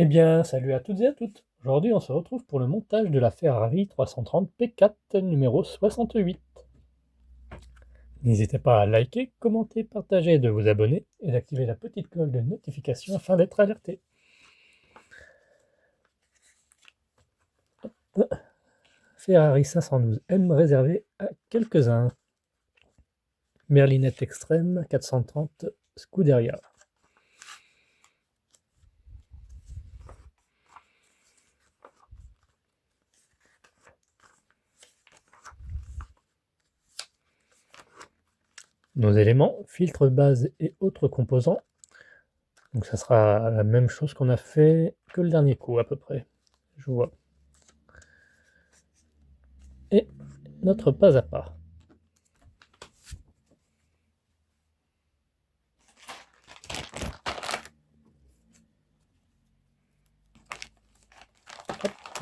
Eh bien, salut à toutes et à toutes. Aujourd'hui, on se retrouve pour le montage de la Ferrari 330 P4 numéro 68. N'hésitez pas à liker, commenter, partager, de vous abonner et d'activer la petite cloche de notification afin d'être alerté. Ferrari 512M réservé à quelques-uns. Berlinette extrême 430 Scuderia. Nos éléments, filtre base et autres composants. Donc ça sera la même chose qu'on a fait que le dernier coup à peu près. Je vois. Et notre pas à pas.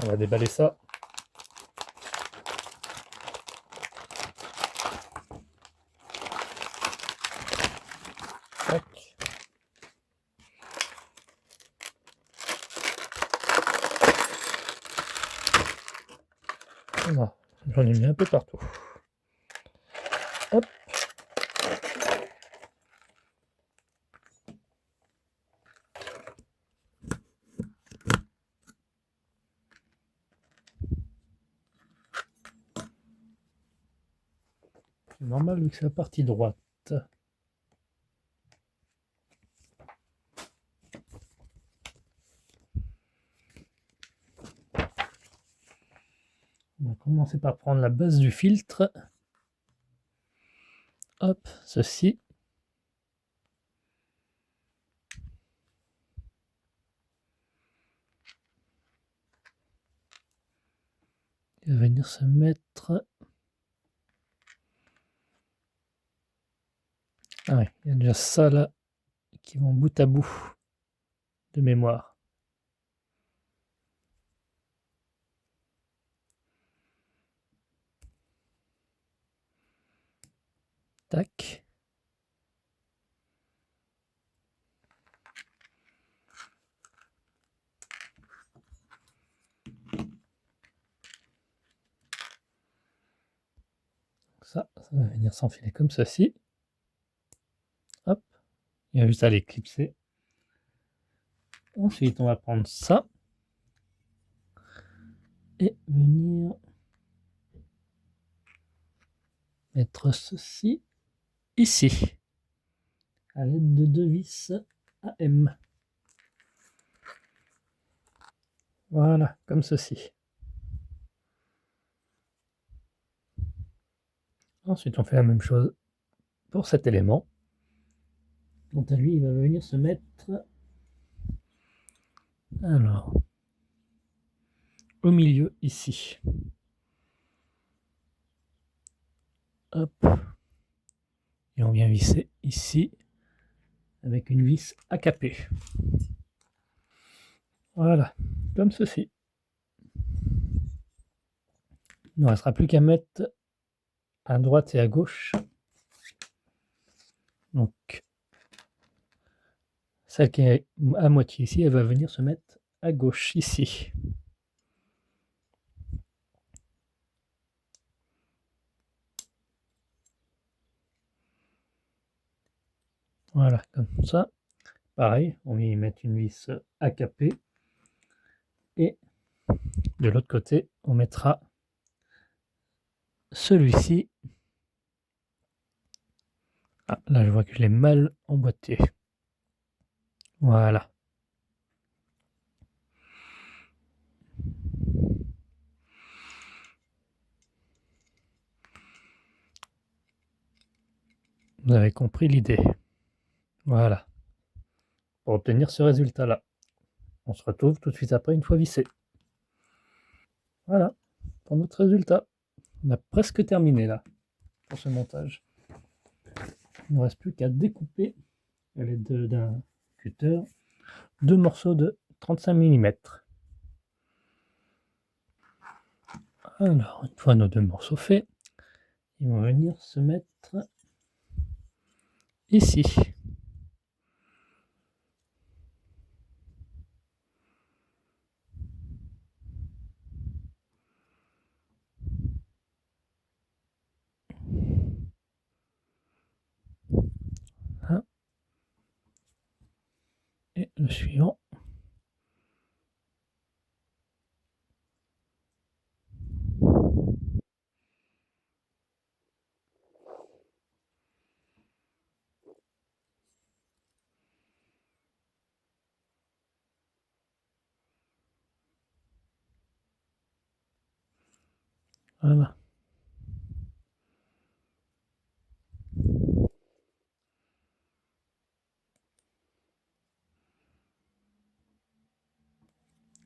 On va déballer ça. Tac. Voilà. J'en ai mis un peu partout. Hop. C'est normal vu que c'est la partie droite. On va commencer par prendre la base du filtre. Hop, ceci. Il va venir se mettre... Ah ouais, il y a déjà ça là qui vont bout à bout de mémoire. Tac. Ça va venir s'enfiler comme ceci. Hop. Il y a juste à l'éclipser. Ensuite, on va prendre ça. Et venir mettre ceci ici. À l'aide de deux vis AM. Voilà, comme ceci. Ensuite, on fait la même chose pour cet élément. Quant à lui, il va venir se mettre alors au milieu ici. Hop. Et on vient visser ici avec une vis AKP. Voilà, comme ceci. Il ne restera plus qu'à mettre à droite et à gauche. Donc, celle qui est à moitié ici, elle va venir se mettre à gauche ici. Voilà, comme ça. Pareil, on va y mettre une vis AKP. Et de l'autre côté, on mettra celui-ci. Ah, là, je vois que je l'ai mal emboîté. Voilà. Vous avez compris l'idée. Voilà. Pour obtenir ce résultat-là. On se retrouve tout de suite après une fois vissé. Voilà, pour notre résultat. On a presque terminé là, pour ce montage. Il ne reste plus qu'à découper à l'aide d'un cutter deux morceaux de 35 mm. Alors, une fois nos deux morceaux faits, ils vont venir se mettre ici. le suivant. Voilà.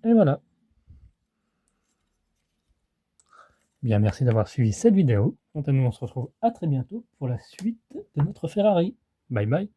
Et voilà. Bien, merci d'avoir suivi cette vidéo. Quant à nous, on se retrouve à très bientôt pour la suite de notre Ferrari. Bye bye.